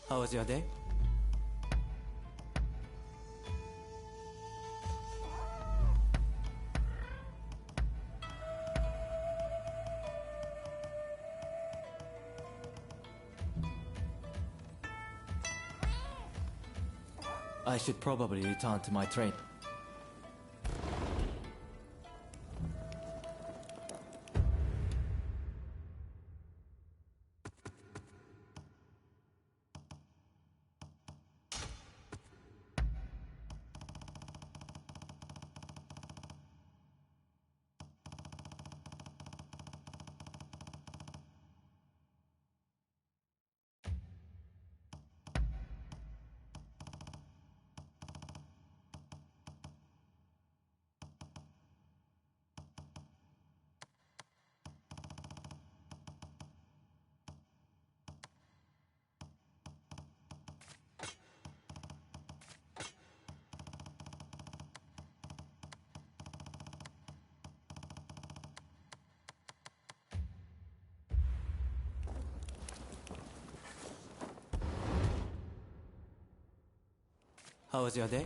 How was your day? I should probably return to my train. How was your day?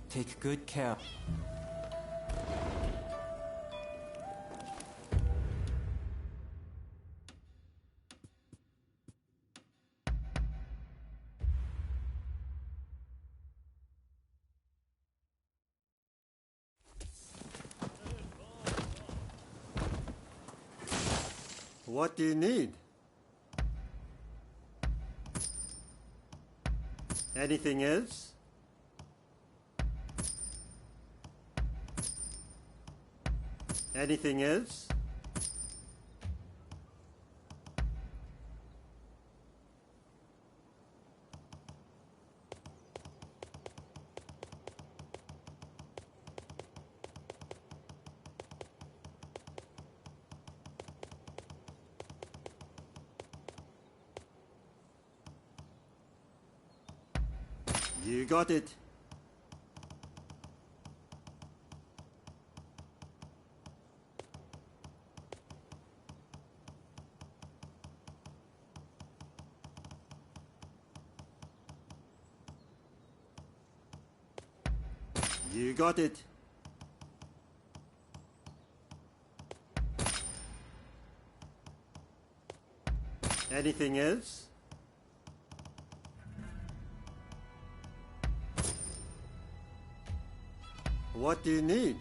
Take good care. What do you need? Anything else? Anything else? You got it. You got it. Anything else? What do you need?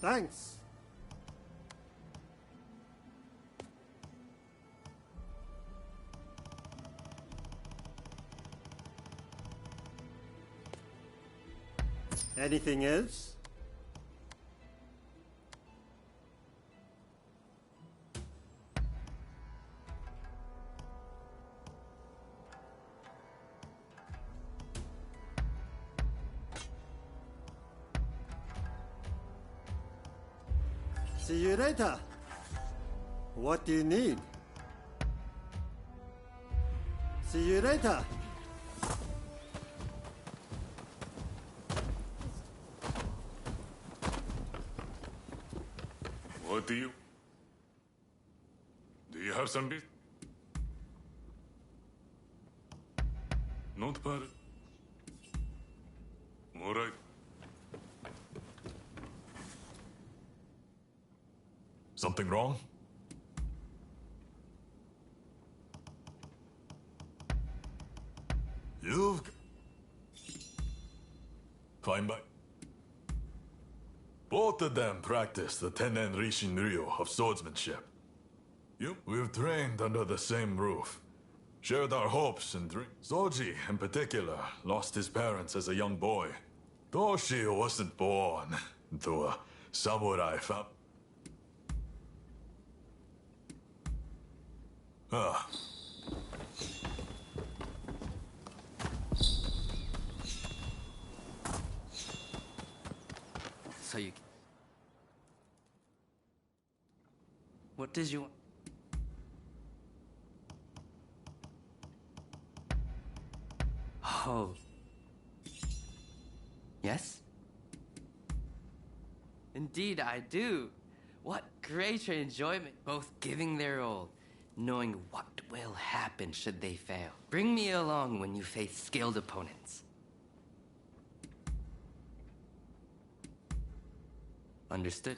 Thanks. Anything else? See you later. What do you need? See you later. What do you... Do you have some beef? Not bad. All right. Something wrong? You've... Fine by. Both of them practice the Tennen Rishin Ryo of swordsmanship. We've trained under the same roof. Shared our hopes and dreams. Soji, in particular, lost his parents as a young boy. Toshi wasn't born into a samurai family. Ah. So you... What did you... Oh. Yes? Indeed, I do. What greater enjoyment, both giving their all, knowing what will happen should they fail. Bring me along when you face skilled opponents. Understood?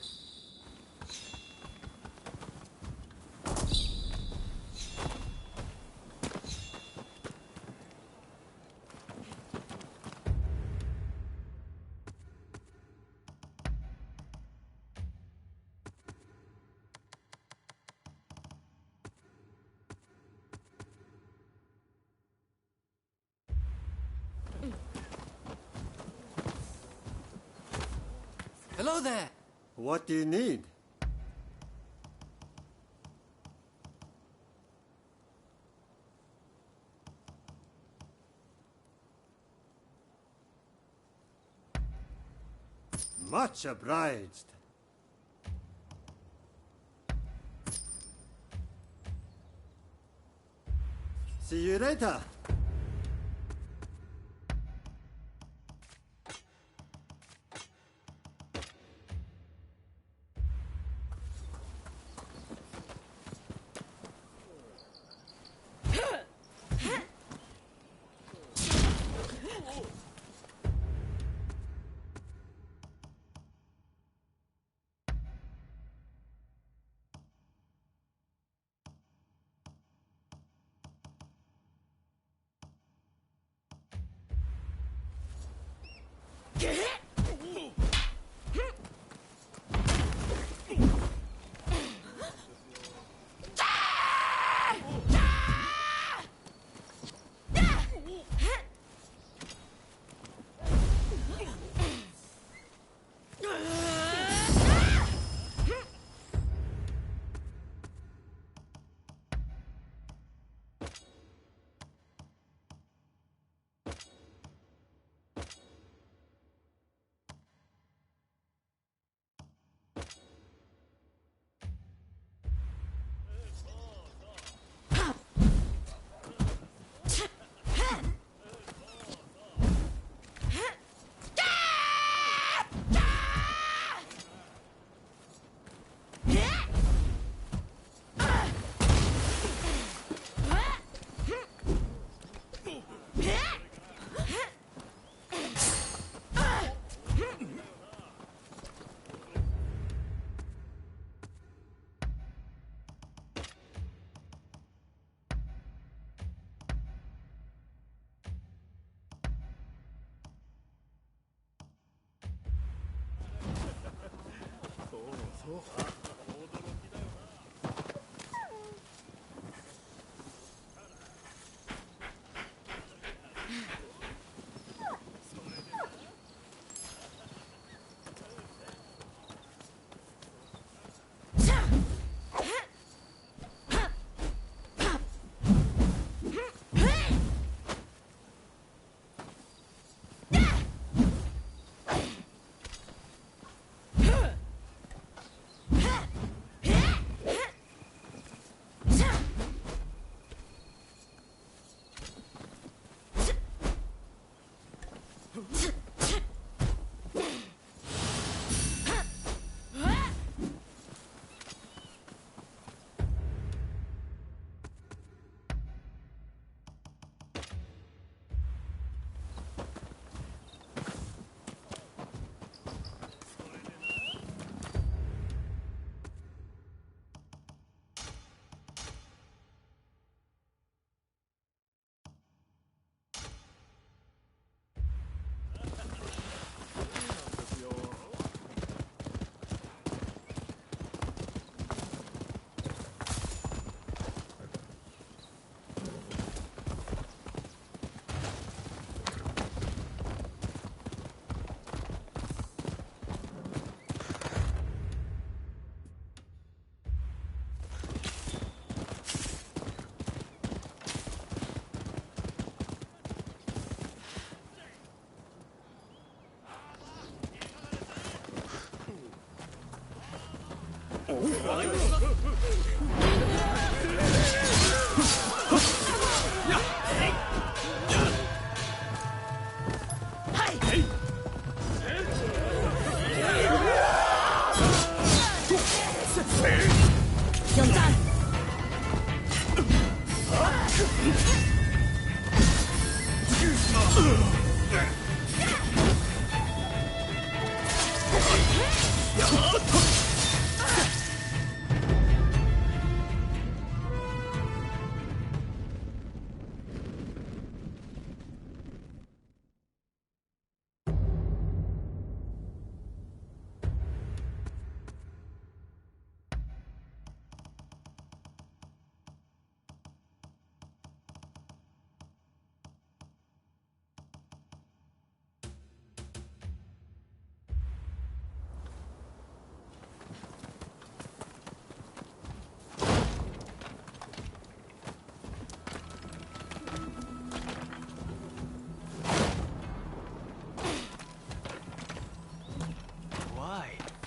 Hello there! What do you need? Much obliged. See you later.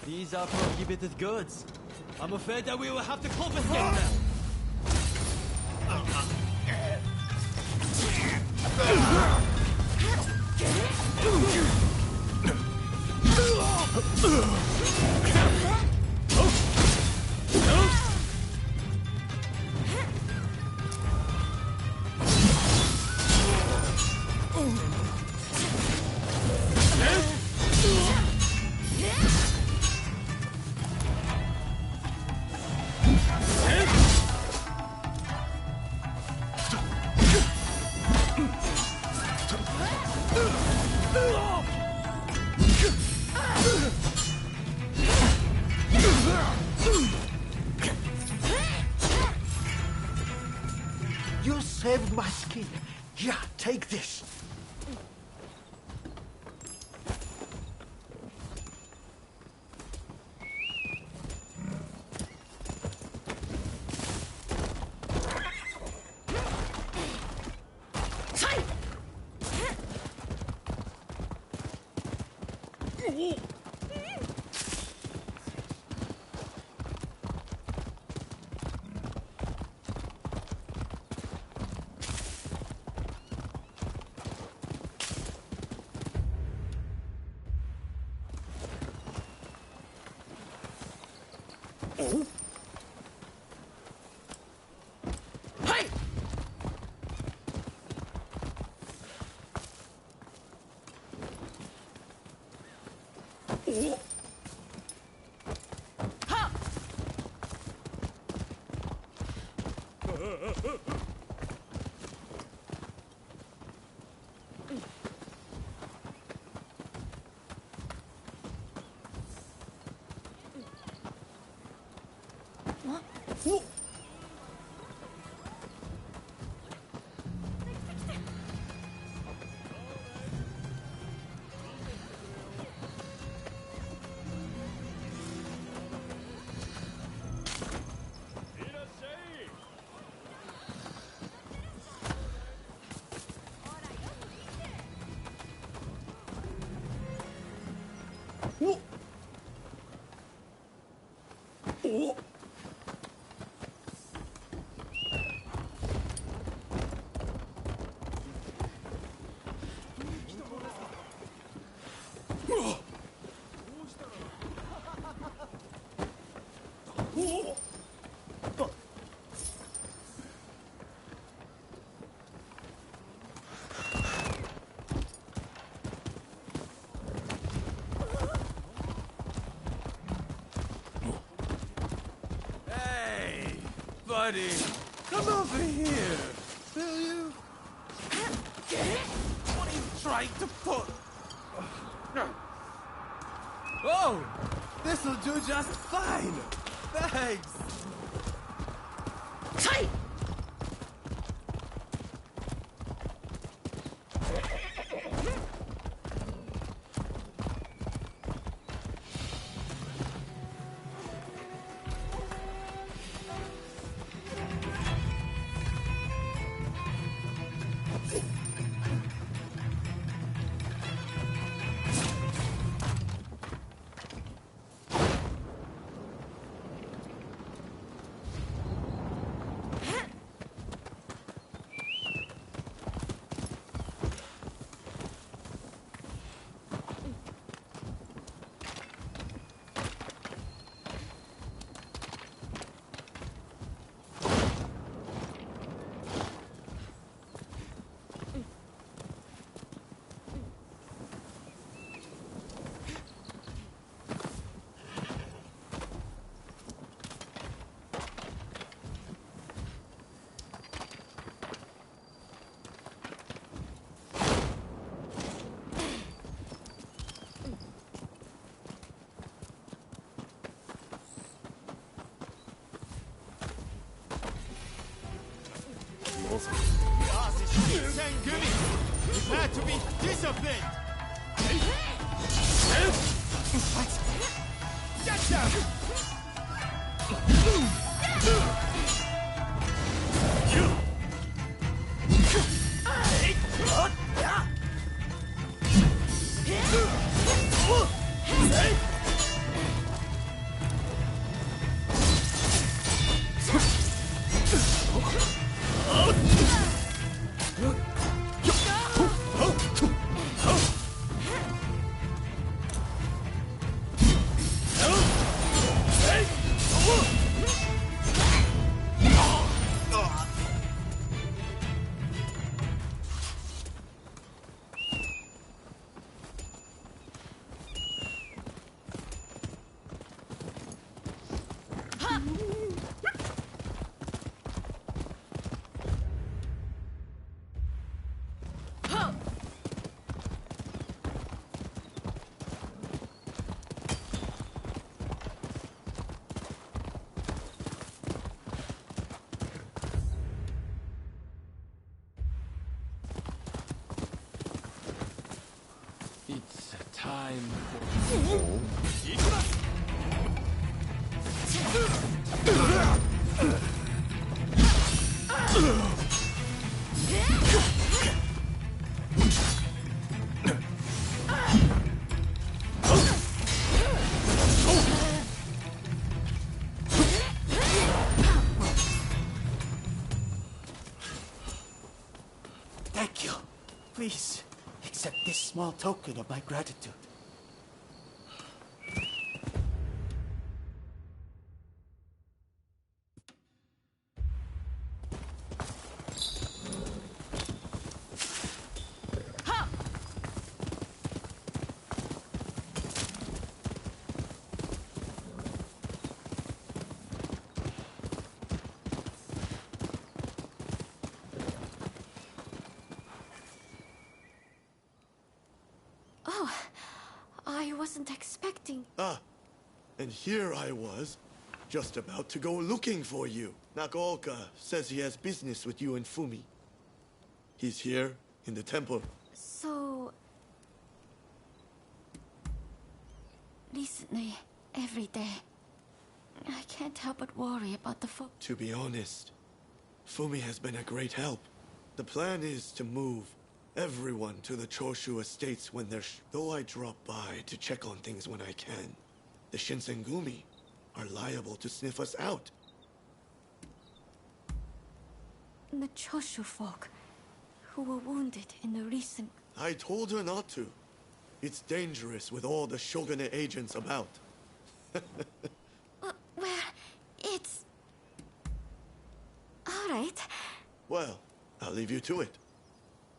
These are prohibited goods. I'm afraid that we will have to confiscate them. You saved my skin. Yeah, take this. Hey, buddy, come over here, will you? What are you trying to put? Oh, this'll do just fine. Thanks. Prepare to be disciplined! Get down! It's time for... Thank you. Please, accept this small token of my gratitude. I wasn't expecting. Ah, and here I was, just about to go looking for you. Nagaoka says he has business with you and Fumi. He's here in the temple. So... recently, every day, I can't help but worry about the folk. To be honest, Fumi has been a great help. The plan is to move everyone to the Choshu estates when they're though I drop by to check on things when I can, the Shinsengumi are liable to sniff us out. The Choshu folk, who were wounded in the recent... I told her not to. It's dangerous with all the shogunate agents about. well, it's... all right. Well, I'll leave you to it.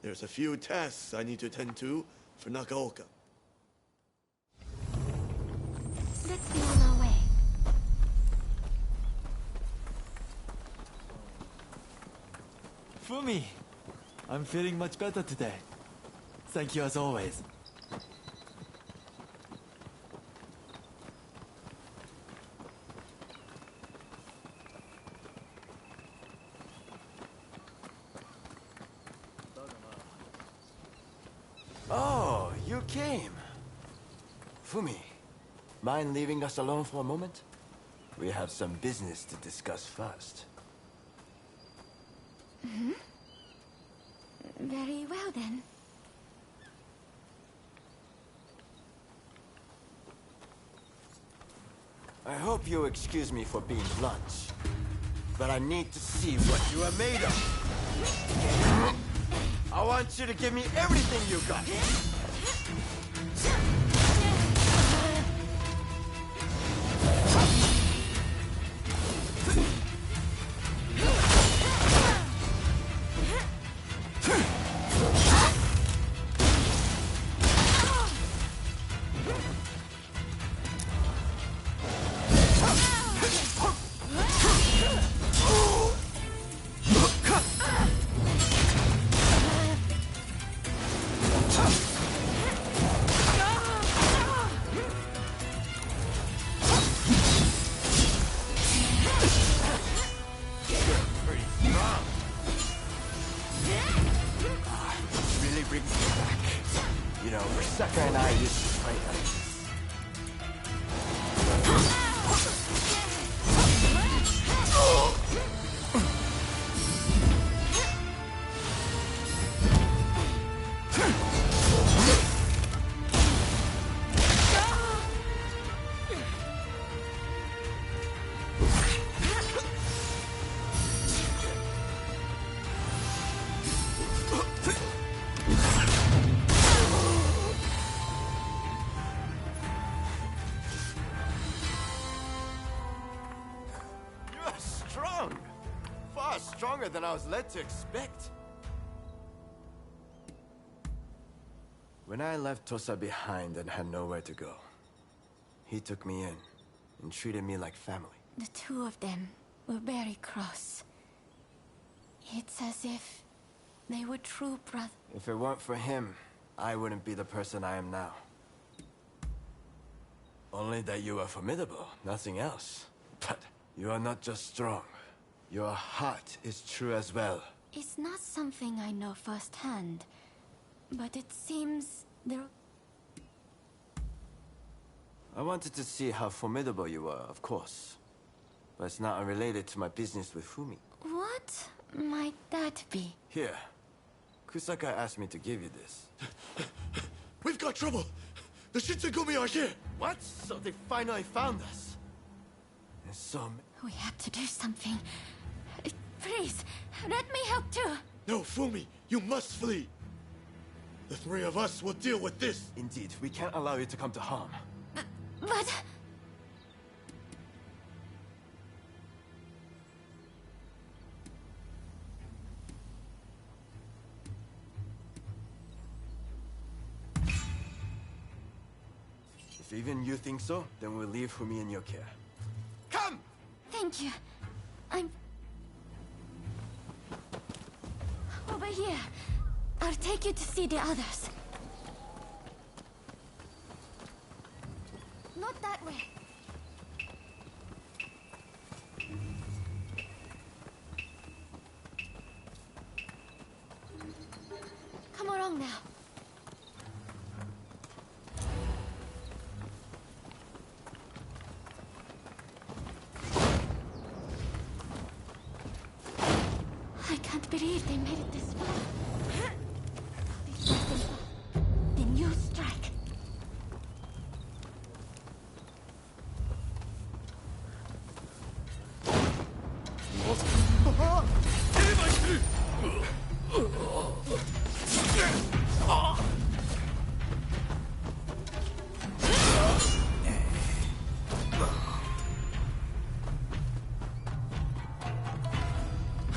There's a few tasks I need to tend to for Nagaoka. Let's be on our way. Fumi, I'm feeling much better today. Thank you as always. Oh, you came. Fumi, mind leaving us alone for a moment? We have some business to discuss first. Mm-hmm. Very well then. I hope you excuse me for being blunt, but I need to see what you are made of. I want you to give me everything you got. Stronger than I was led to expect. When I left Tosa behind and had nowhere to go, he took me in and treated me like family. The two of them were very cross. It's as if they were true brothers. If it weren't for him, I wouldn't be the person I am now. Only that you are formidable, nothing else. But you are not just strong. Your heart is true as well. It's not something I know firsthand, but it seems there... I wanted to see how formidable you were, of course. But it's not unrelated to my business with Fumi. What might that be? Here. Kusaka asked me to give you this. We've got trouble! The Shinsengumi are here! What? So they finally found us? And so... We have to do something. Please, let me help too. No, Fumi, you must flee. The three of us will deal with this. Indeed, we can't allow you to come to harm. But... If even you think so, then we'll leave Fumi in your care. Come! Thank you. I'm... over here. I'll take you to see the others. Not that way. strong now. I can't believe they made it this far. This wasn't far. Then you strike.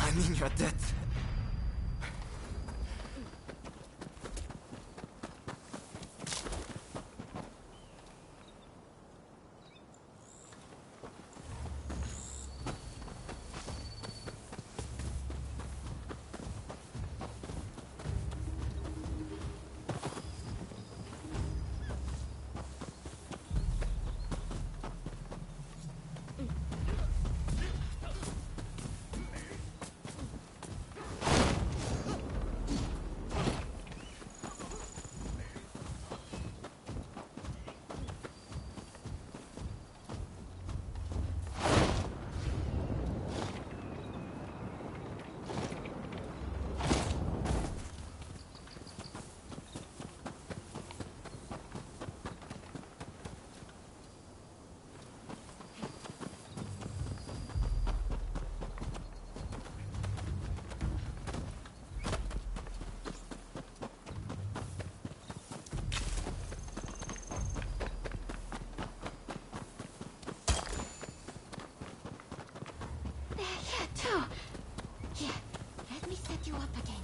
I mean, you're dead. Too. Here, let me set you up again.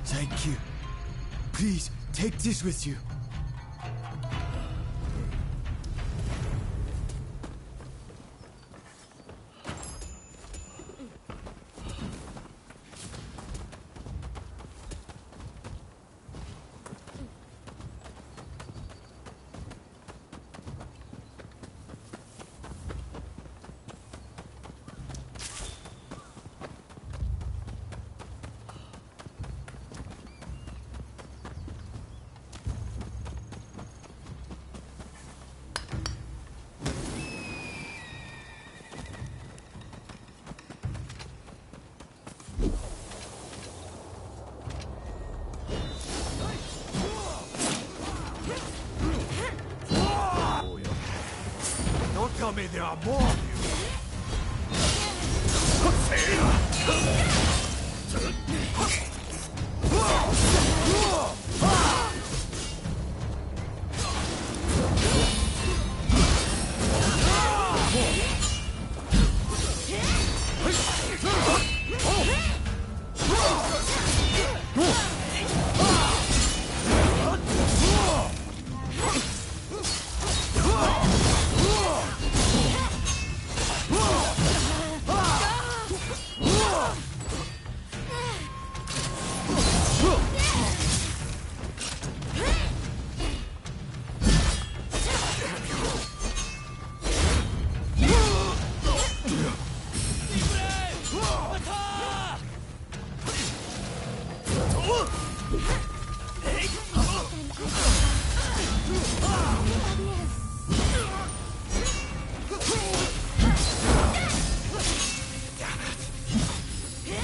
Thank you. Please, take this with you. Don't tell me there are more of you.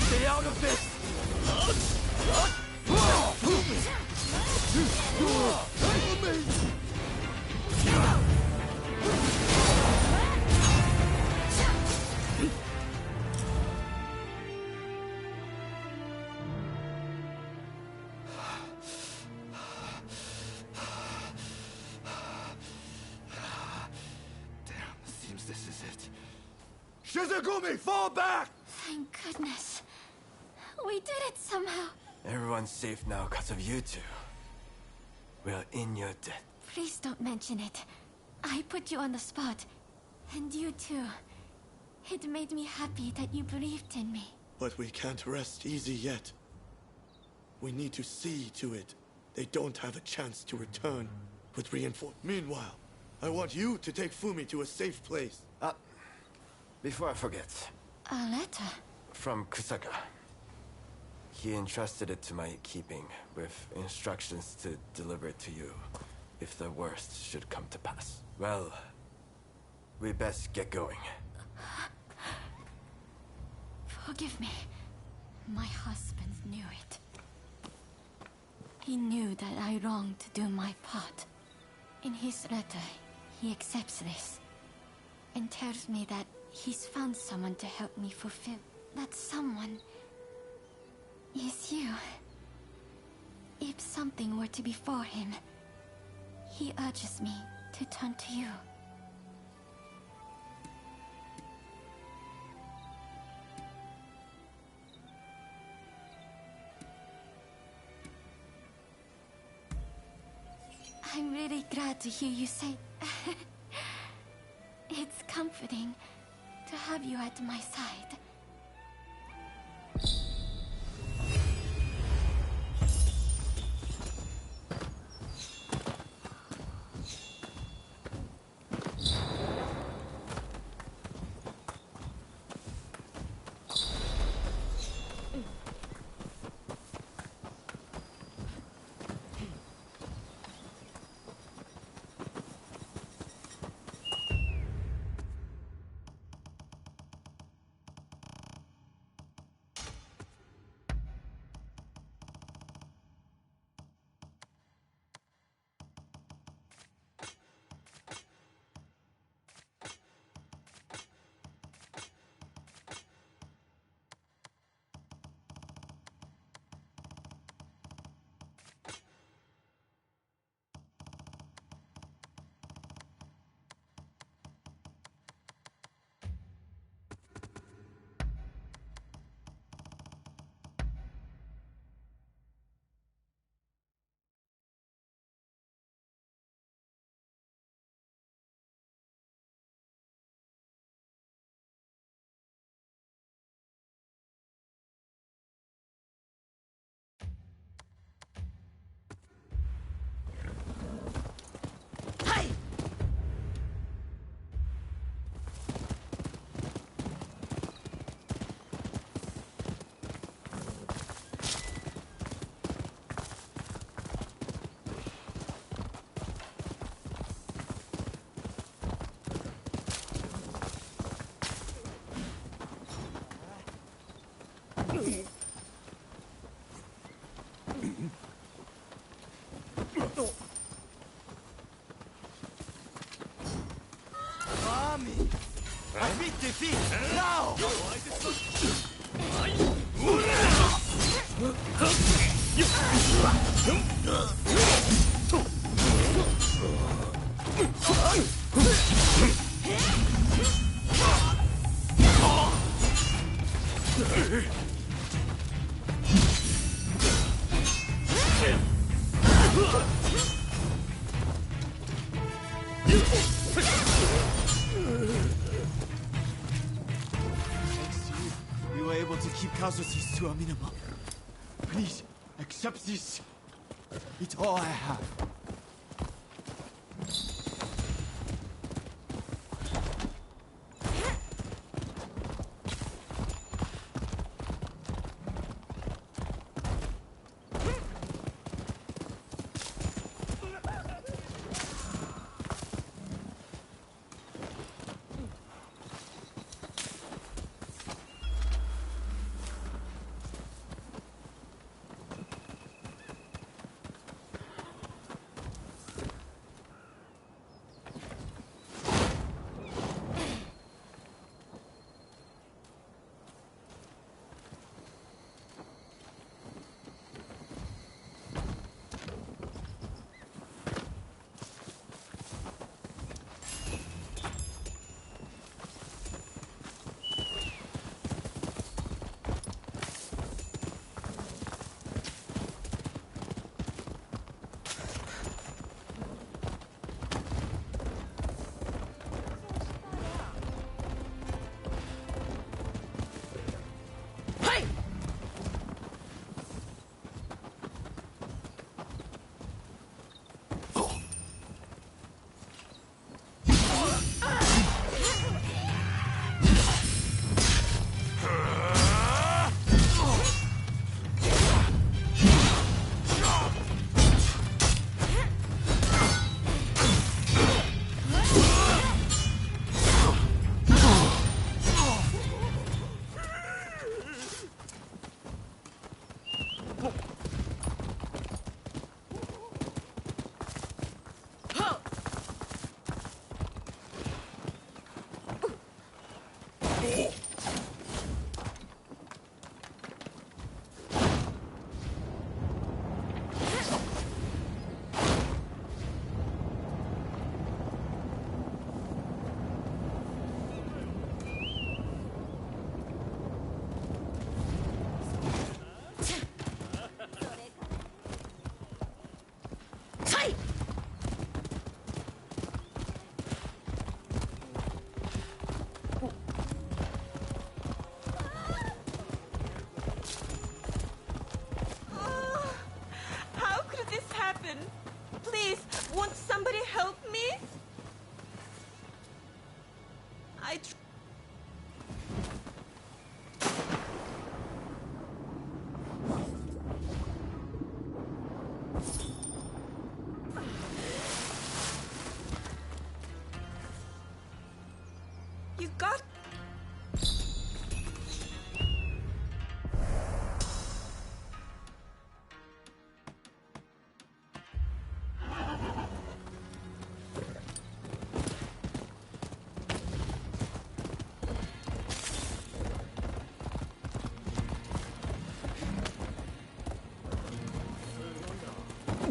Stay out of this! Seems this is it. Shizugumi, fall back! Thank goodness. We did it somehow. Everyone's safe now because of you two. We're in your debt. Please don't mention it. I put you on the spot. And you too. It made me happy that you believed in me. But we can't rest easy yet. We need to see to it they don't have a chance to return with reinforcements. Meanwhile, I want you to take Fumi to a safe place. Before I forget, A letter? from Kusaka. He entrusted it to my keeping, with instructions to deliver it to you, if the worst should come to pass. Well, we best get going. Forgive me. My husband knew it. He knew that I wronged to do my part. In his letter, he accepts this, and tells me that he's found someone to help me fulfill. That someone is you. If something were to befall him, he urges me to turn to you. I'm really glad to hear you say... It's comforting to have you at my side. Admit defeat! Now! We were able to keep casualties to a minimum. Please, accept this. It's all I have.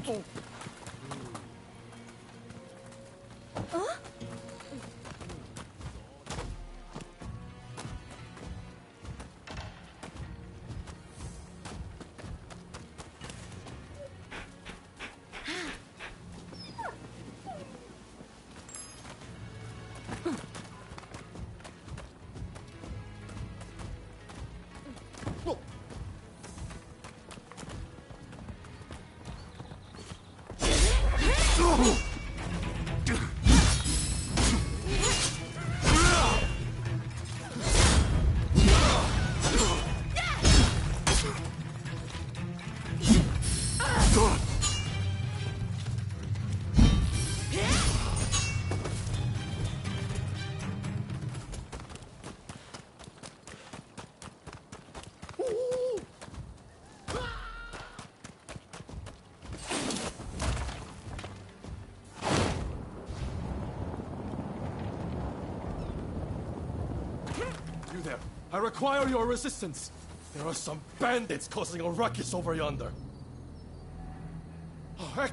You there. I require your resistance. There are some bandits causing a ruckus over yonder. Oh, heck.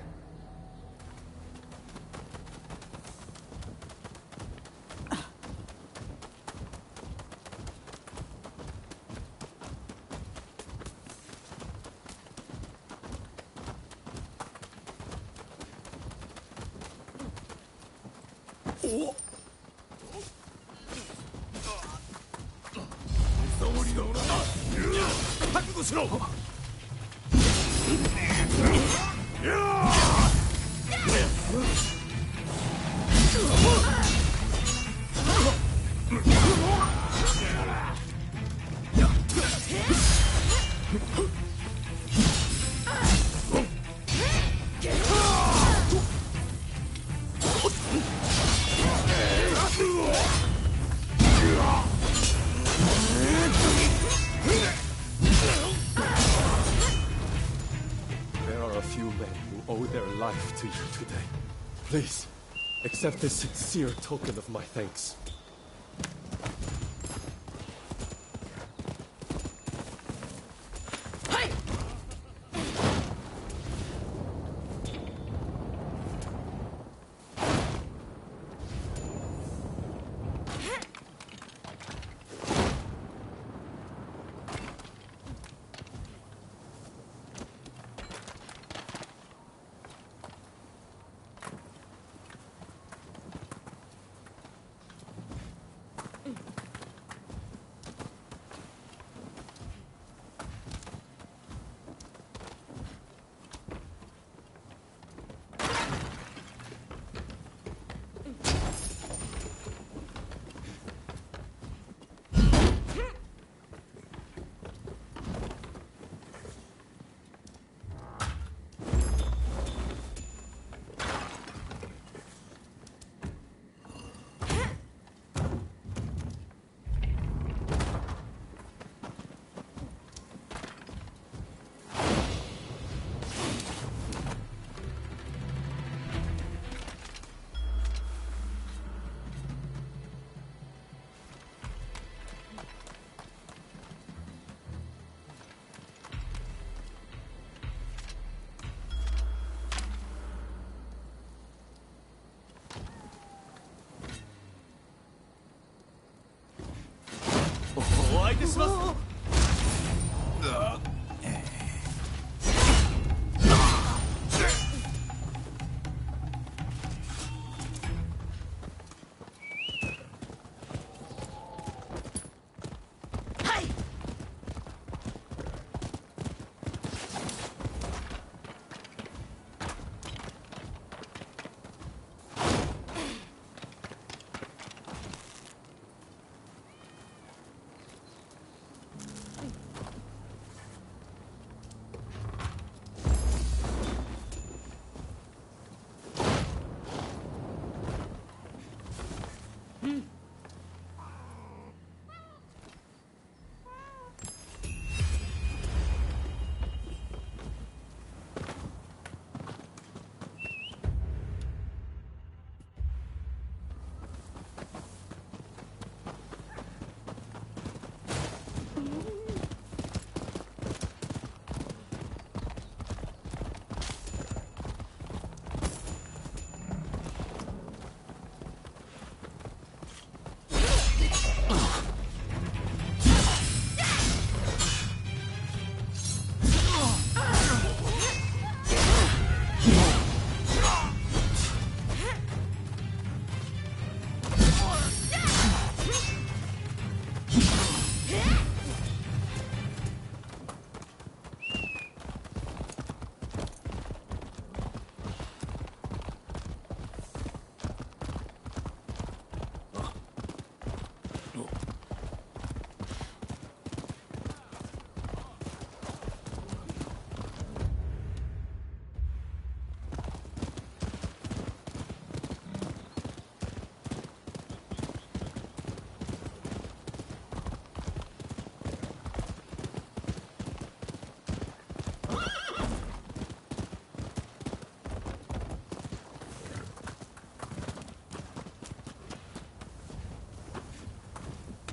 To you today. Please, accept this sincere token of my thanks.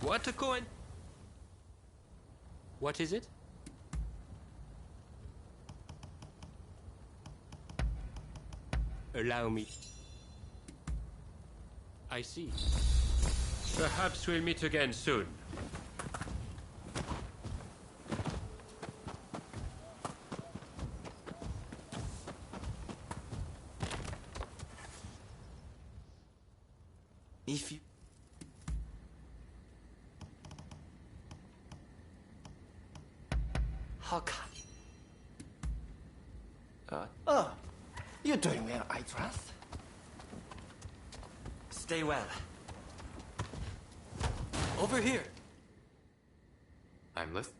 What a coin? What is it? Allow me. I see. Perhaps we'll meet again soon. If you... How come? Oh, you're doing well, I trust. Stay well. Over here. I'm listening.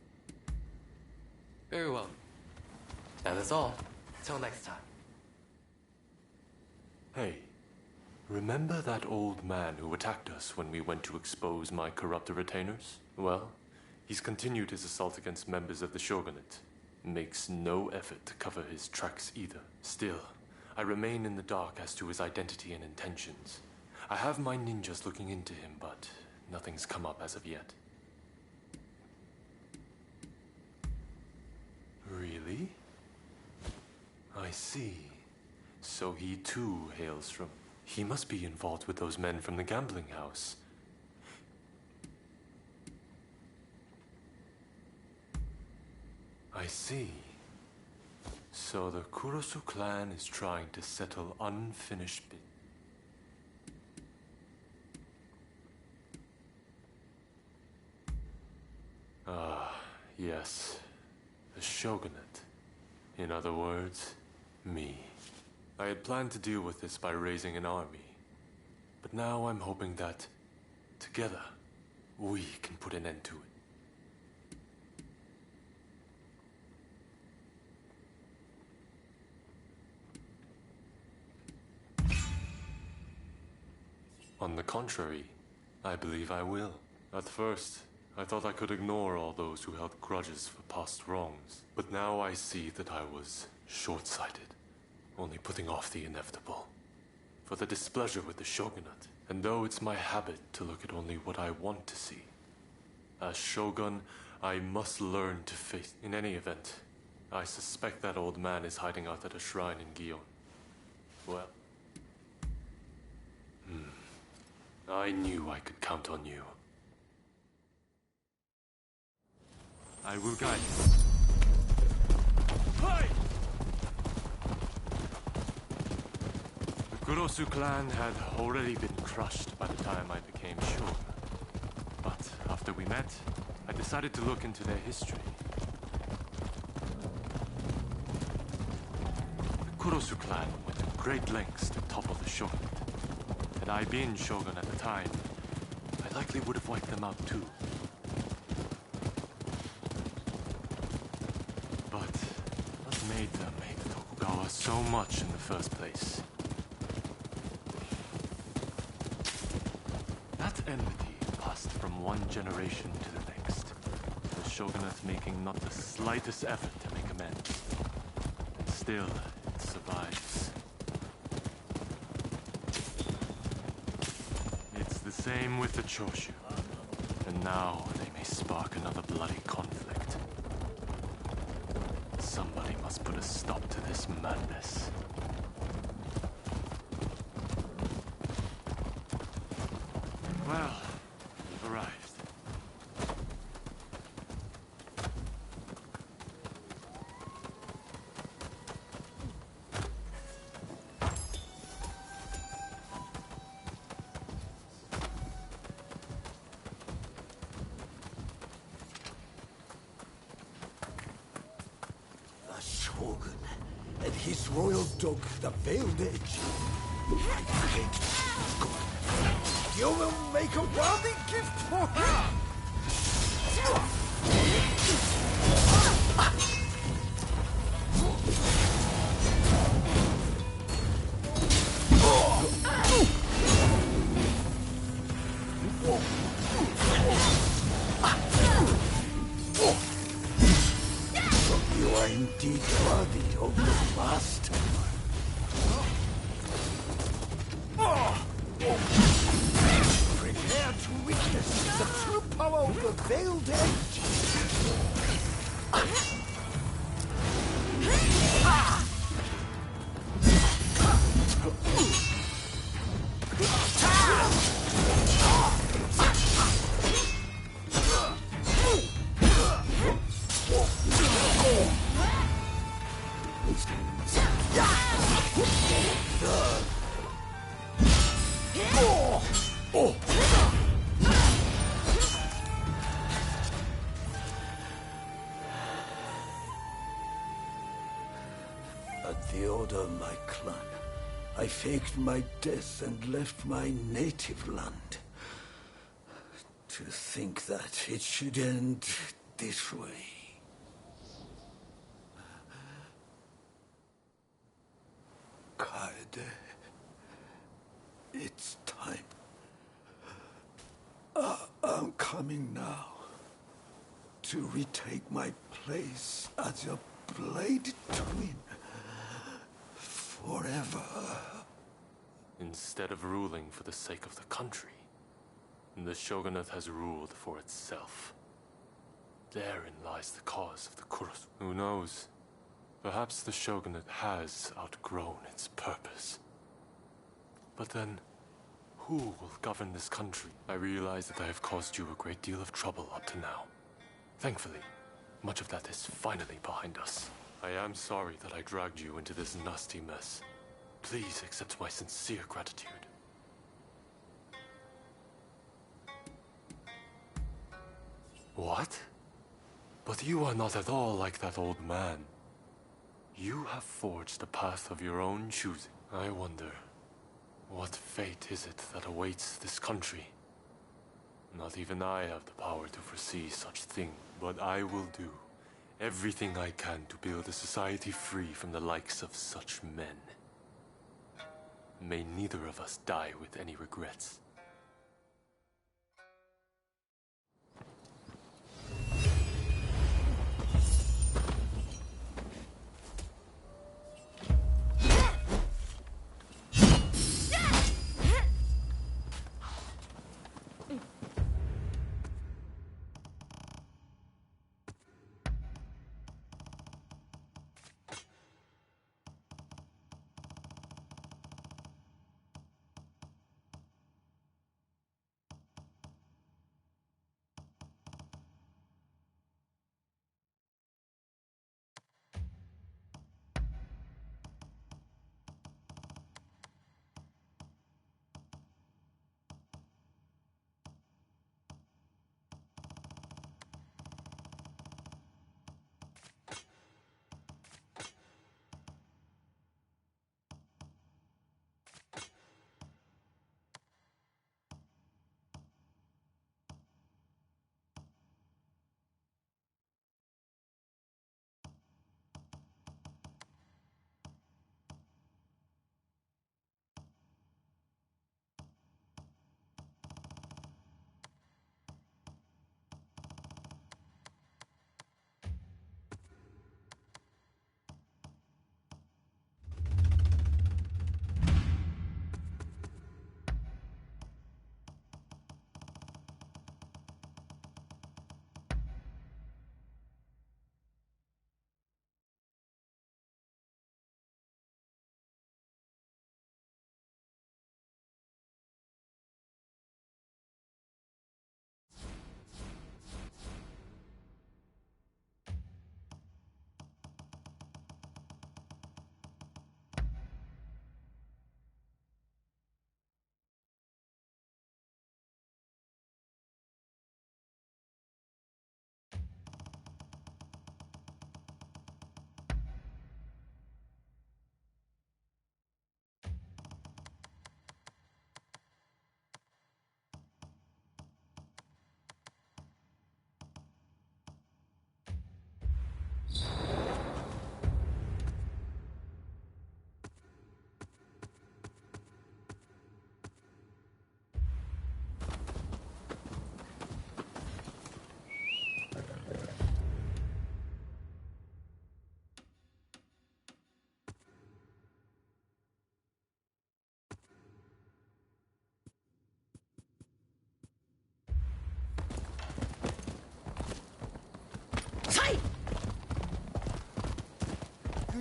Very well. That is all. Till next time. Hey, remember that old man who attacked us when we went to expose my corrupt retainers? Well, he's continued his assault against members of the Shogunate. Makes no effort to cover his tracks either. Still, I remain in the dark as to his identity and intentions. I have my ninjas looking into him, but nothing's come up as of yet. Really? I see. So he too hails from... He must be involved with those men from the gambling house. I see. So the Kurosu clan is trying to settle unfinished business. Ah, yes. The Shogunate. In other words, me. I had planned to deal with this by raising an army. But now I'm hoping that, together, we can put an end to it. On the contrary, I believe I will. At first, I thought I could ignore all those who held grudges for past wrongs. But now I see that I was short-sighted, only putting off the inevitable. For the displeasure with the Shogunate, and though it's my habit to look at only what I want to see, as Shogun, I must learn to face. In any event, I suspect that old man is hiding out at a shrine in Gion. Well... I knew I could count on you. I will guide you. Hey! The Kurosu clan had already been crushed by the time I became shogun. But after we met, I decided to look into their history. The Kurosu clan went to great lengths to topple the shogunate. Had I been shogun at the time, I likely would have wiped them out too. But what made them hate Tokugawa so much in the first place? That enmity passed from one generation to the next, the shogunate making not the slightest effort to make amends. And still, it survives. Same with the Choshu. And now they may spark another bloody conflict. Somebody must put a stop to this madness. Well, we've arrived. His royal dog, the Veiled Edge. You will make a worthy gift for her! You are indeed worthy of the master. Prepare to witness witness the true power of the Veiled Edge. At the order of my clan, I faked my death and left my native land. To think that it should end this way. Kaede, it's time. I'm coming now to retake my place as your blade twin forever. Instead of ruling for the sake of the country, the shogunate has ruled for itself. Therein lies the cause of the Kuros. Who knows? Perhaps the shogunate has outgrown its purpose. But then, who will govern this country? I realize that I have caused you a great deal of trouble up to now. Thankfully, much of that is finally behind us. I am sorry that I dragged you into this nasty mess. Please accept my sincere gratitude. What? But you are not at all like that old man. You have forged a path of your own choosing. I wonder, what fate is it that awaits this country? Not even I have the power to foresee such thing, but I will do everything I can to build a society free from the likes of such men. May neither of us die with any regrets.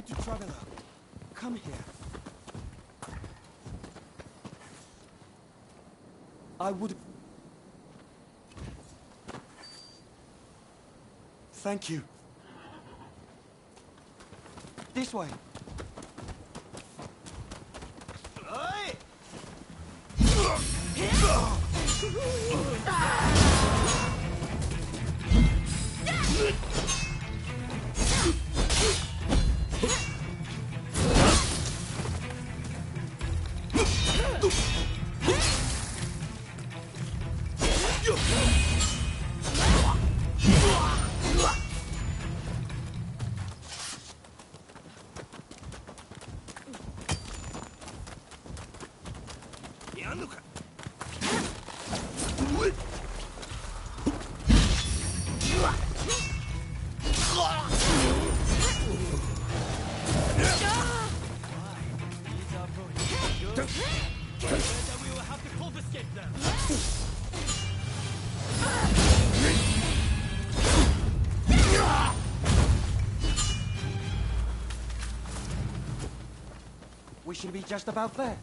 Good traveler, come here. I would... Thank you. This way. We will have to confiscate them. We should be just about there.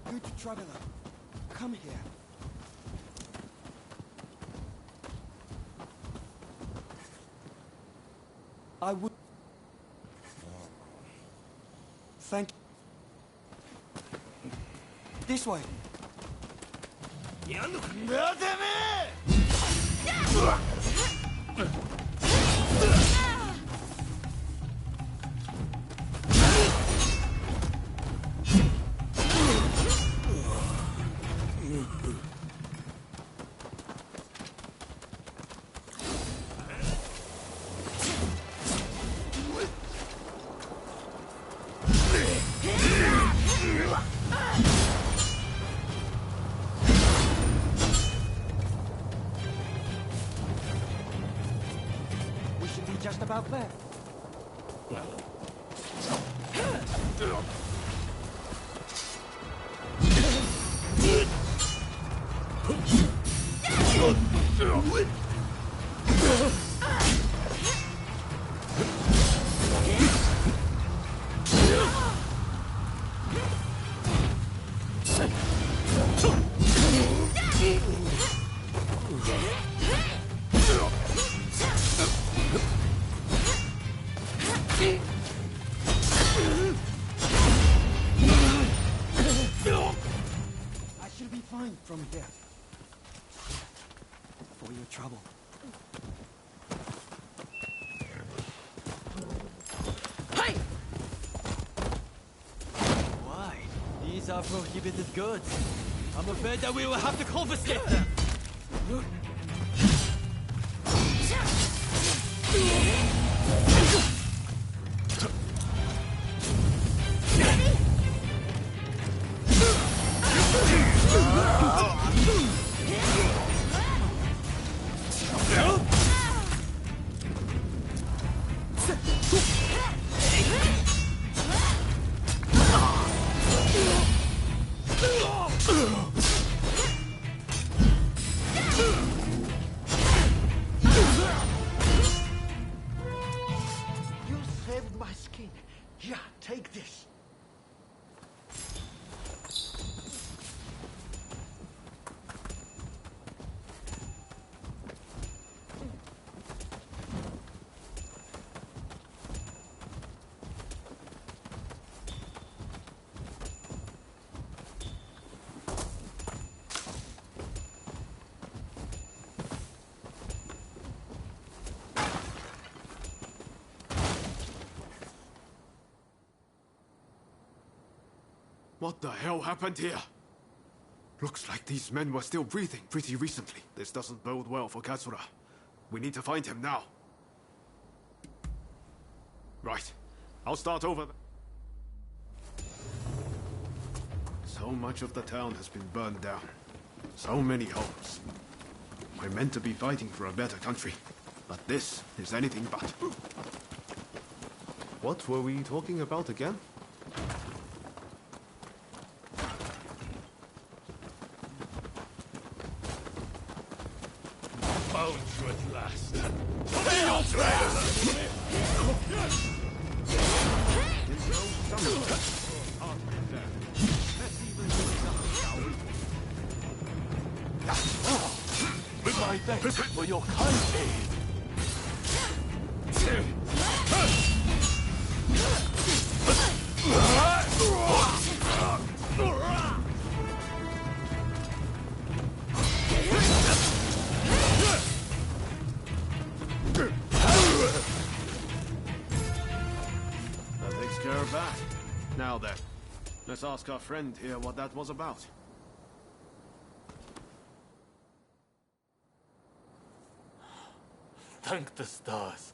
Good traveler, come here. I would... Thank... This way. We should be just about there. I should be fine from here. For your trouble. Hey! Why? These are prohibited goods. I'm afraid that we will have to confiscate them. You saved my skin. Yeah, take this. What the hell happened here? Looks like these men were still breathing pretty recently. This doesn't bode well for Katsura. We need to find him now. Right. I'll start over. So much of the town has been burned down. So many homes. We're meant to be fighting for a better country. But this is anything but. What were we talking about again? Found you at last. With my thanks for your kind aid. That takes care of that. Now then, let's ask our friend here what that was about. Thank the stars.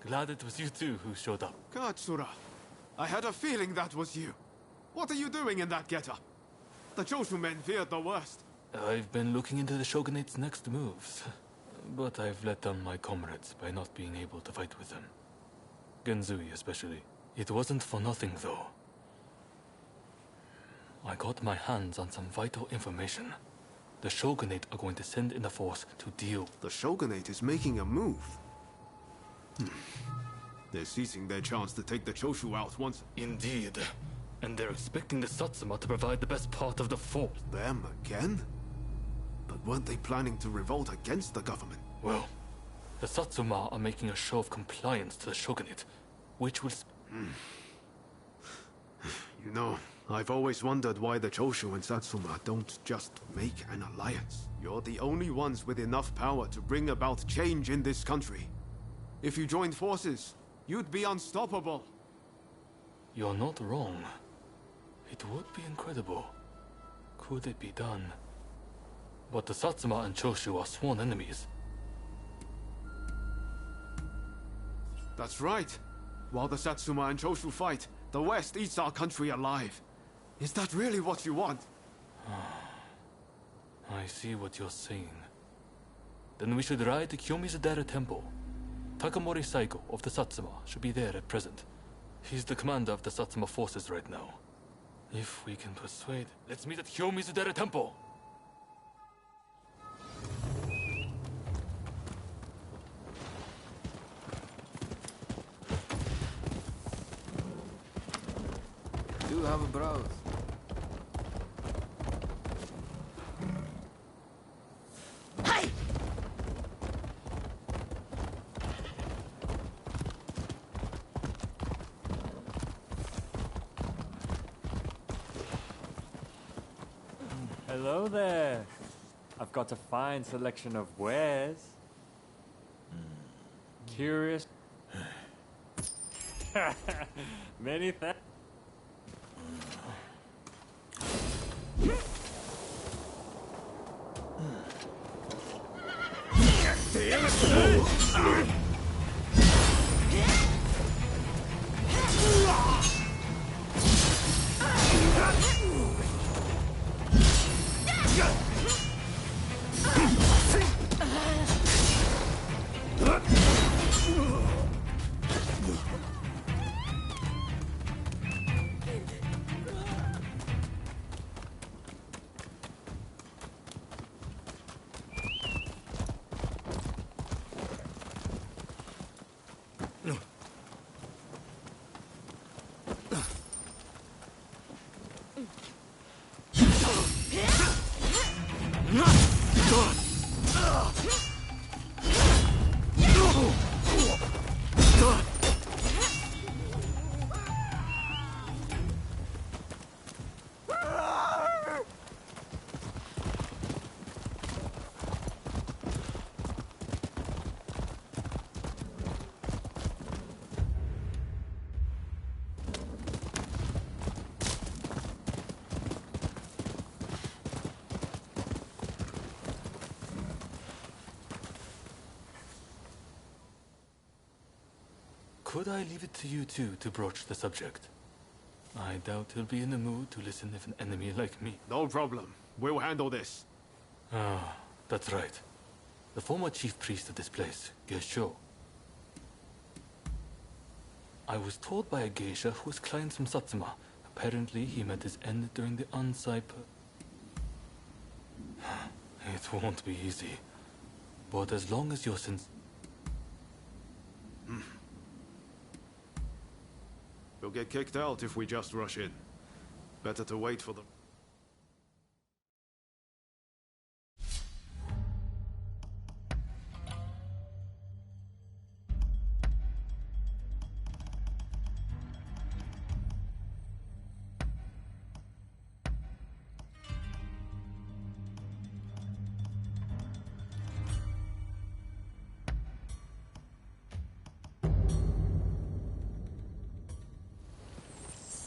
Glad it was you two who showed up. Katsura, I had a feeling that was you. What are you doing in that getup? The Choshu men feared the worst. I've been looking into the Shogunate's next moves, but I've let down my comrades by not being able to fight with them. Genzui especially. It wasn't for nothing though. I got my hands on some vital information. The Shogunate are going to send in a force to deal. The Shogunate is making a move. They're seizing their chance to take the Choshu out once. Indeed. And they're expecting the Satsuma to provide the best part of the fort. Them again? But weren't they planning to revolt against the government? Well, the Satsuma are making a show of compliance to the Shogunate, which will... You know, I've always wondered why the Choshu and Satsuma don't just make an alliance. You're the only ones with enough power to bring about change in this country. If you joined forces, you'd be unstoppable. You're not wrong. It would be incredible. Could it be done? But the Satsuma and Choshu are sworn enemies. That's right. While the Satsuma and Choshu fight, the West eats our country alive. Is that really what you want? I see what you're saying. Then we should ride to Kiyomizu-dera Temple. Takamori Saiko of the Satsuma should be there at present. He's the commander of the Satsuma forces right now. If we can persuade... Let's meet at Kiyomizu-dera Temple! Do have a browse. Hey! Hello there. I've got a fine selection of wares. Curious? Many thanks. Could I leave it to you two to broach the subject? I doubt he'll be in the mood to listen if an enemy like me... No problem. We'll handle this. Ah, that's right. The former chief priest of this place, Geisho. I was told by a geisha who was clients from Satsuma. Apparently, he met his end during the Ansai It won't be easy. But as long as you're We'll get kicked out if we just rush in. Better to wait for them.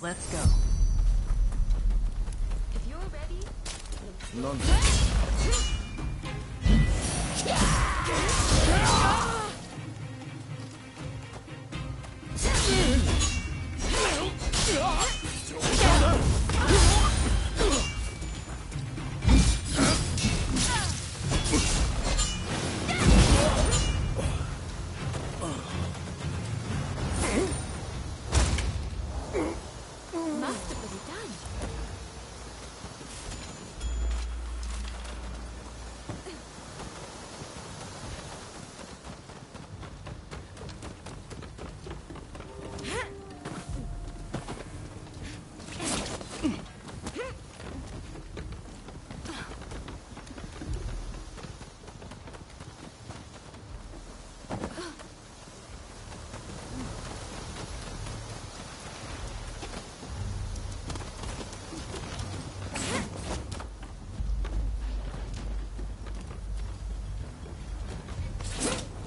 Let's go. If you're ready... Masterfully done.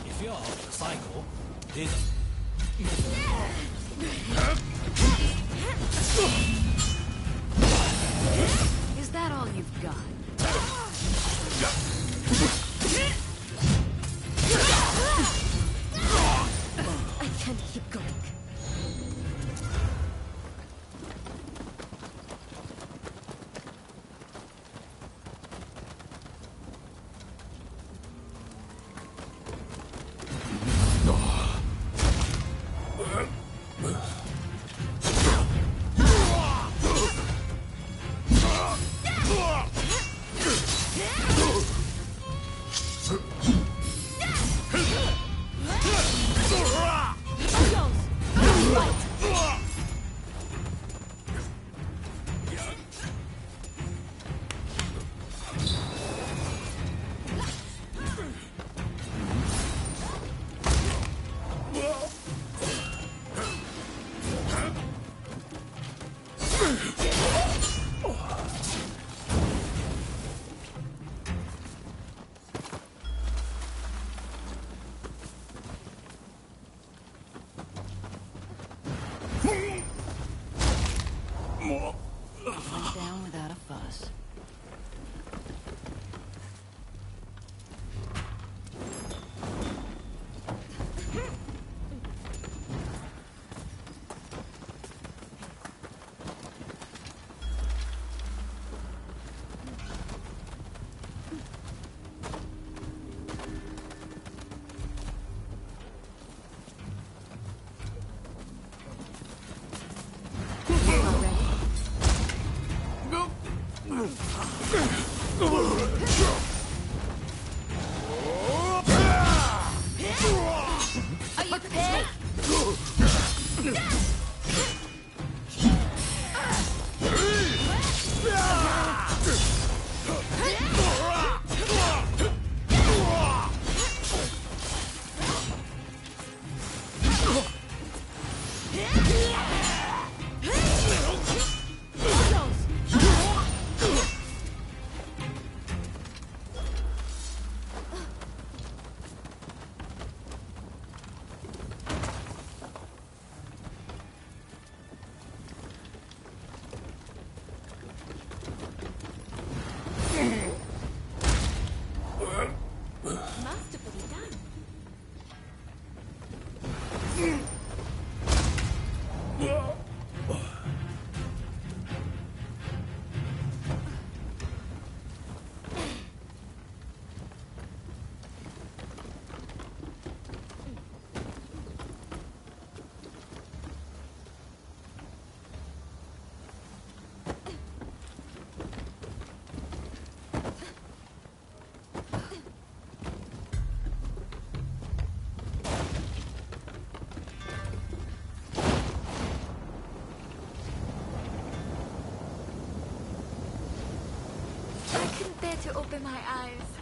If you're off the cycle, there's Is that all you've got? I can't keep going. Went down without a fuss. Are you prepared? there to open my eyes.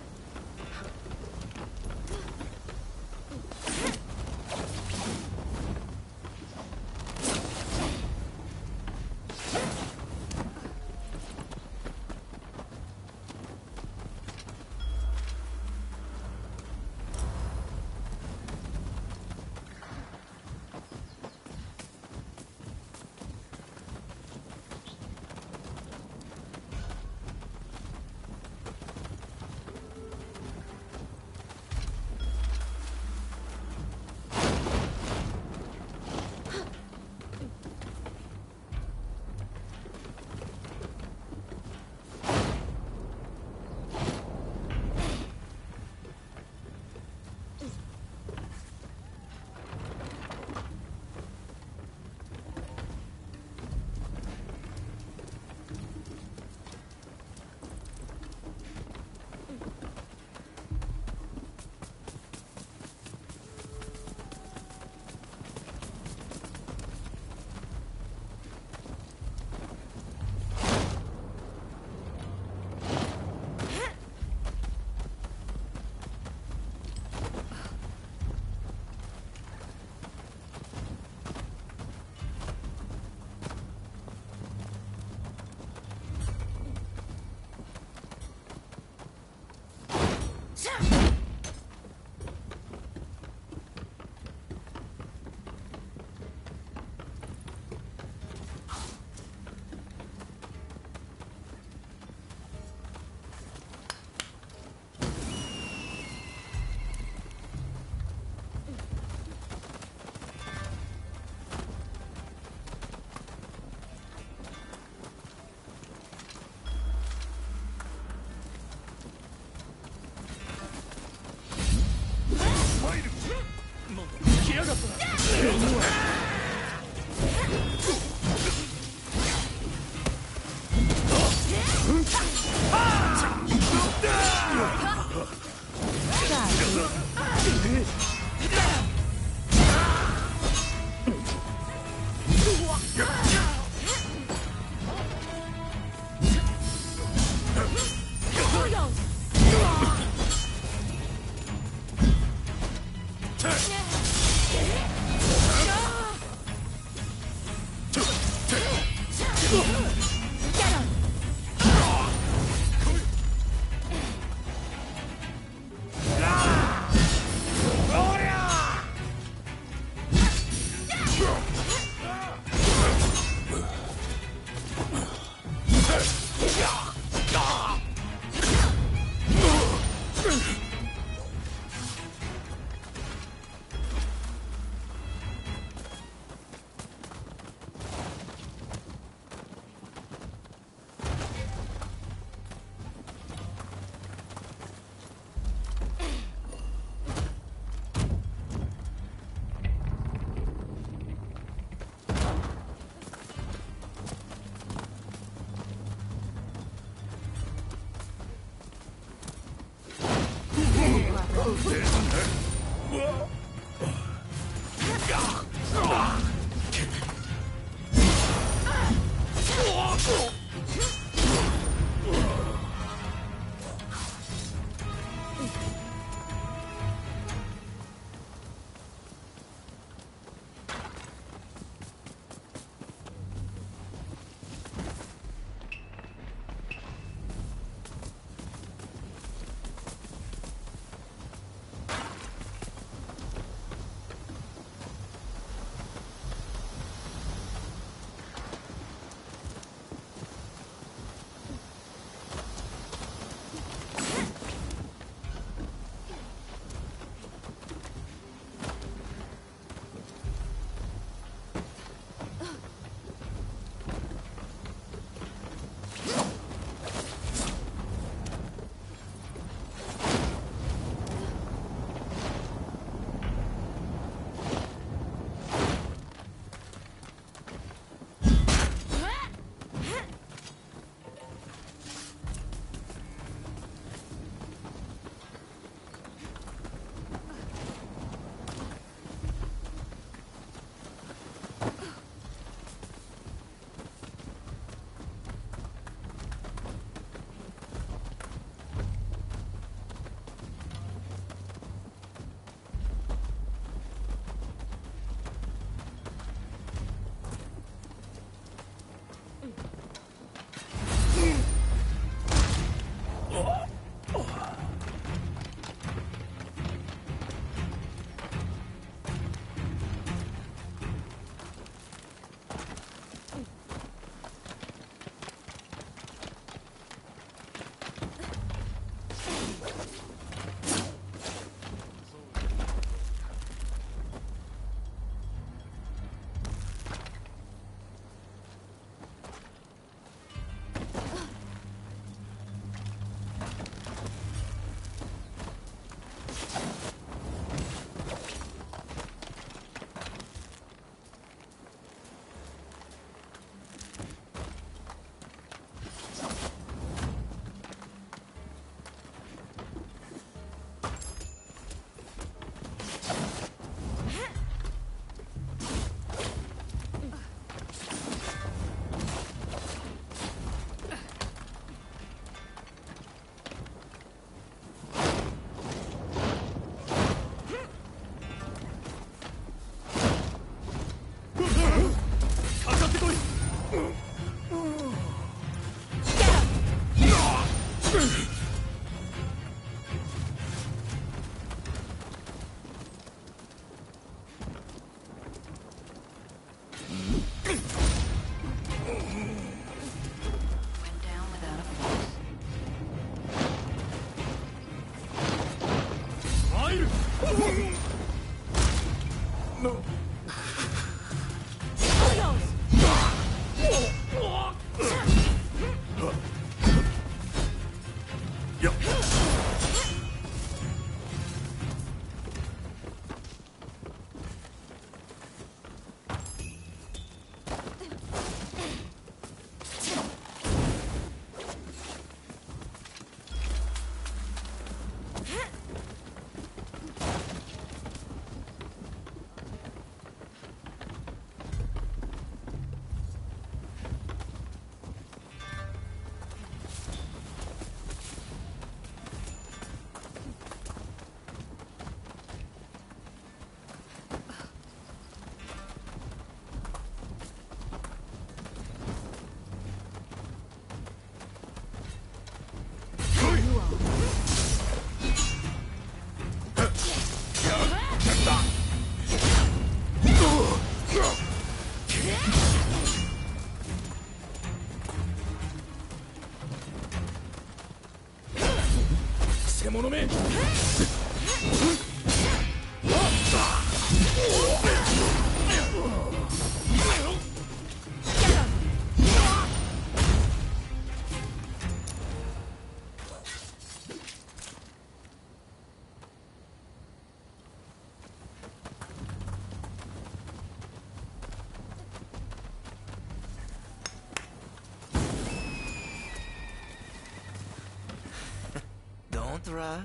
Don't rush.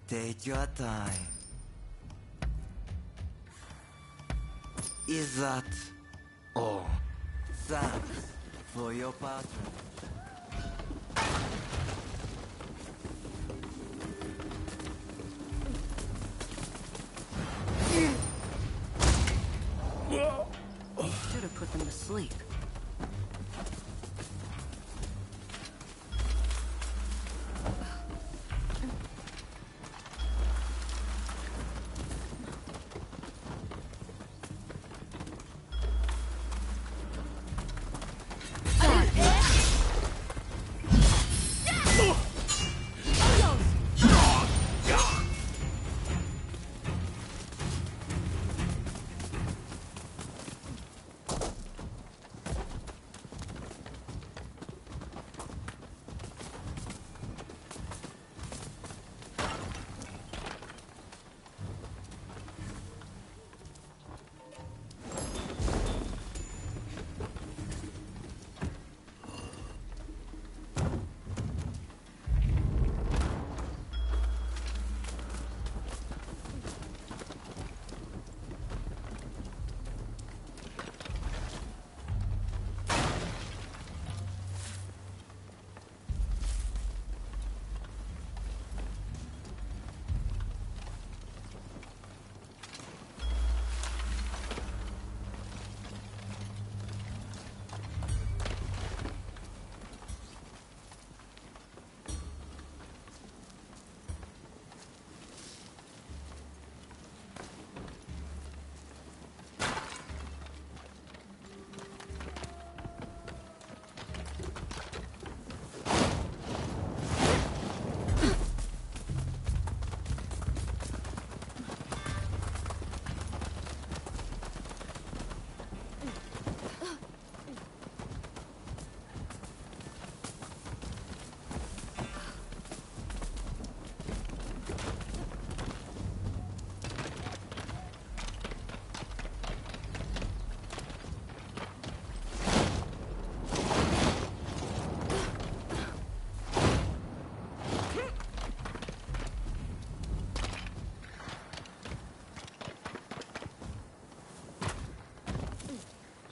Take your time. Is that all? Thanks for your patronage. Should have put them to sleep.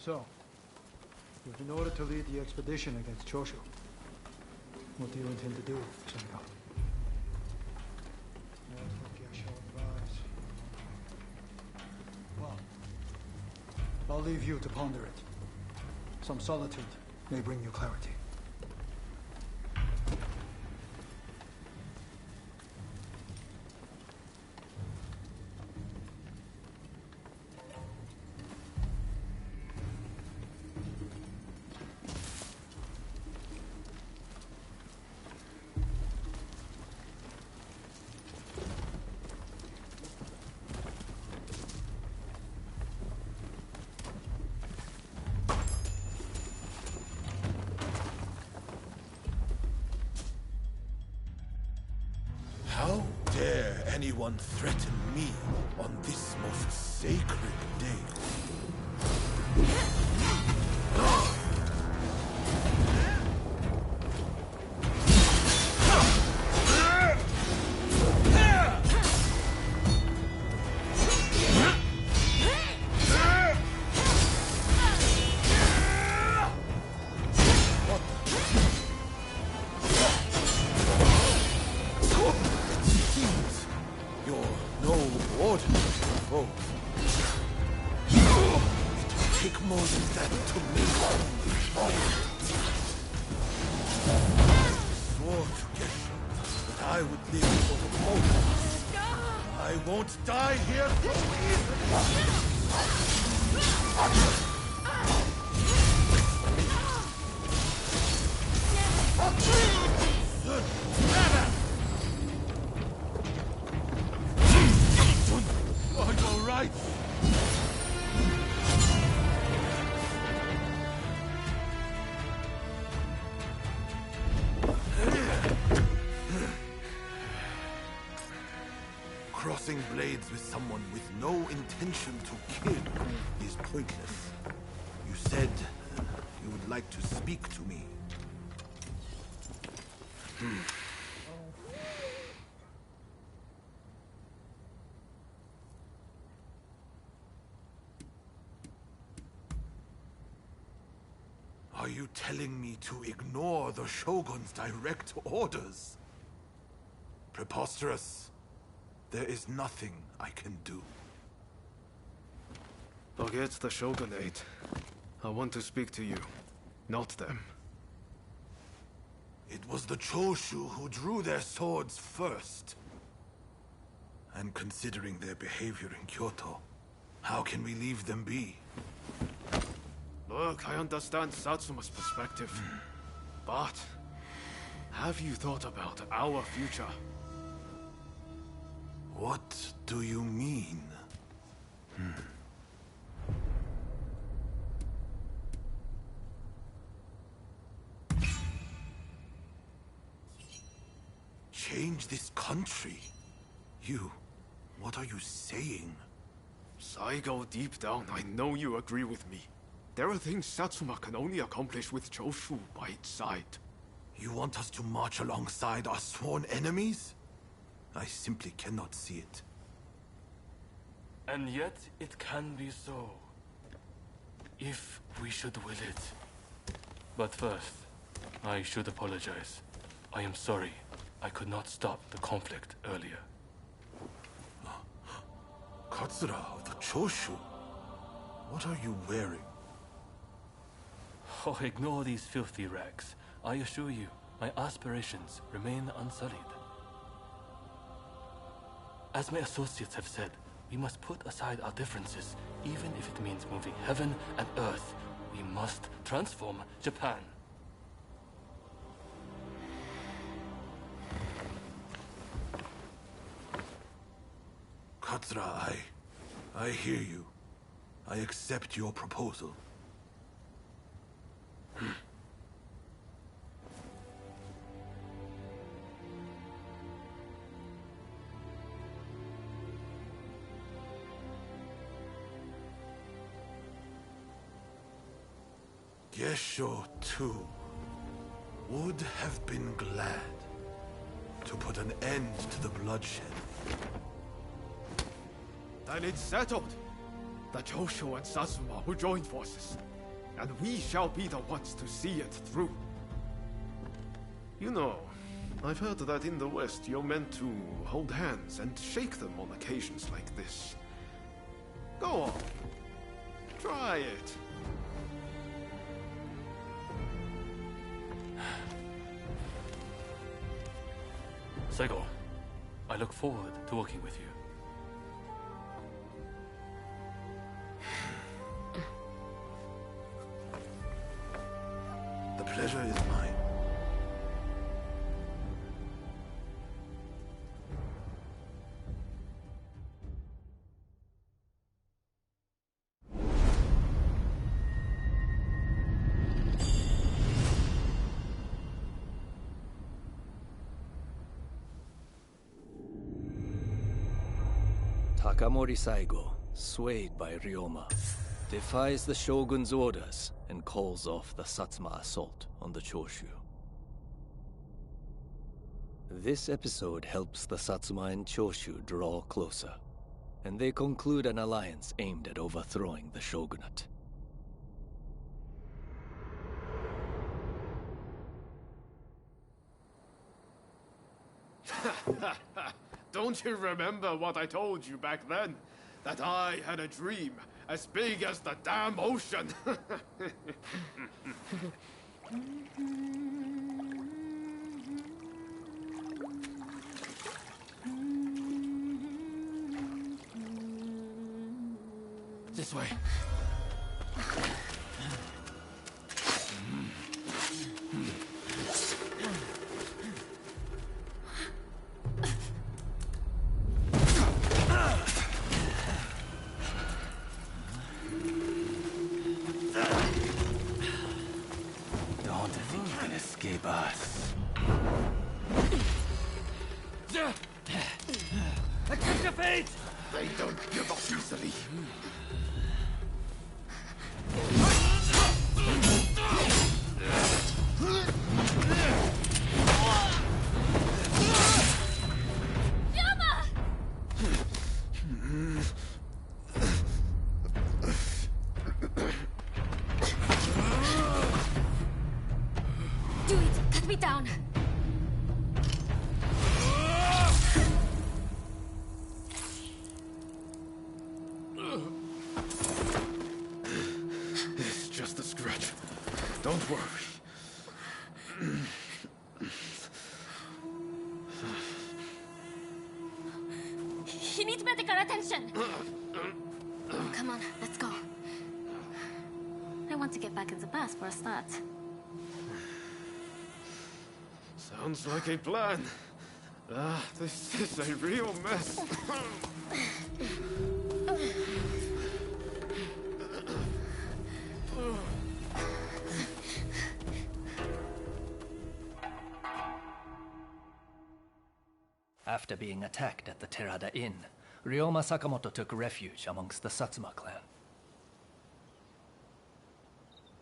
So, you've been ordered to lead the expedition against Choshu. What do you intend to do, Senegal? Well, I'll leave you to ponder it. Some solitude may bring you clarity. anyone threaten me on this most sacred day. Crossing blades with someone with no intention to kill is pointless. You said you would like to speak to me. Are you telling me to ignore the Shogun's direct orders? Preposterous. There is nothing I can do. Forget the Shogunate. I want to speak to you, not them. It was the Choshu who drew their swords first. And considering their behavior in Kyoto, how can we leave them be? Look, I understand Satsuma's perspective. But have you thought about our future? What do you mean? Change this country? What are you saying? Saigo, deep down, I know you agree with me. There are things Satsuma can only accomplish with Choshu by its side. You want us to march alongside our sworn enemies? I simply cannot see it. And yet, it can be so. If we should will it. But first, I should apologize. I am sorry. I could not stop the conflict earlier. Katsura of the Choshu? What are you wearing? Oh, ignore these filthy rags. I assure you, my aspirations remain unsullied. As my associates have said, we must put aside our differences, even if it means moving heaven and earth. We must transform Japan. Katsura, I hear you. I accept your proposal. Gesho, too, would have been glad to put an end to the bloodshed. Then it's settled. The Choshu and Satsuma will join forces, and we shall be the ones to see it through. You know, I've heard that in the West you're meant to hold hands and shake them on occasions like this. Go on. Try it. Saigo, I look forward to working with you. The pleasure is mine. Takamori Saigo, swayed by Ryoma, defies the shogun's orders and calls off the Satsuma assault on the Choshu. This episode helps the Satsuma and Choshu draw closer, and they conclude an alliance aimed at overthrowing the shogunate. Don't you remember what I told you back then? That I had a dream as big as the damn ocean. This way. Don't think you can escape us. Accept your fate! They don't give up easily. Do it! Cut me down! It's just a scratch. Don't worry. He needs medical attention! Come on, let's go. I want to get back in the past for a start. Sounds like a plan. This is a real mess. After being attacked at the Terada Inn, Ryoma Sakamoto took refuge amongst the Satsuma clan.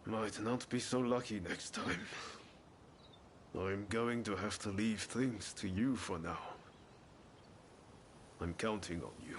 Might not be so lucky next time. I'm going to have to leave things to you for now. I'm counting on you.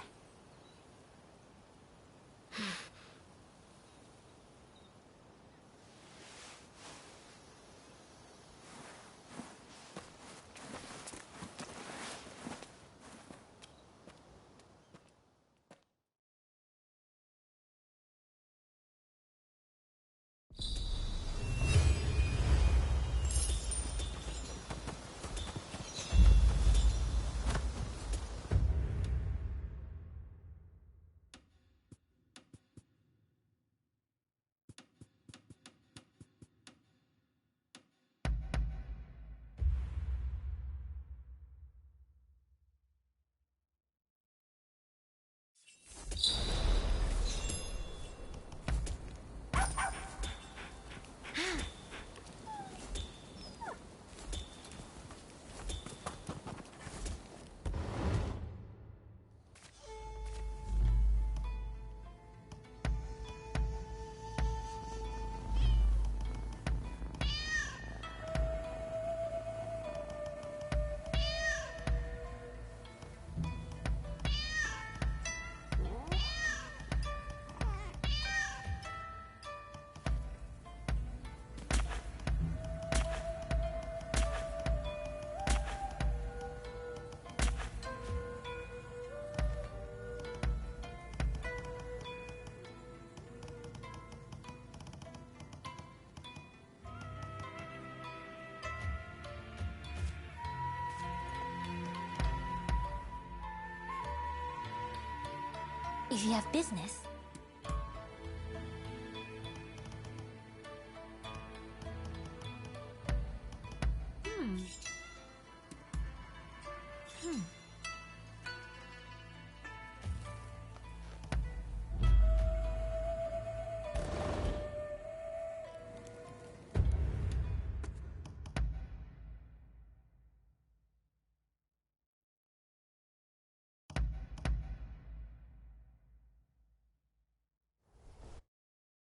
If you have business,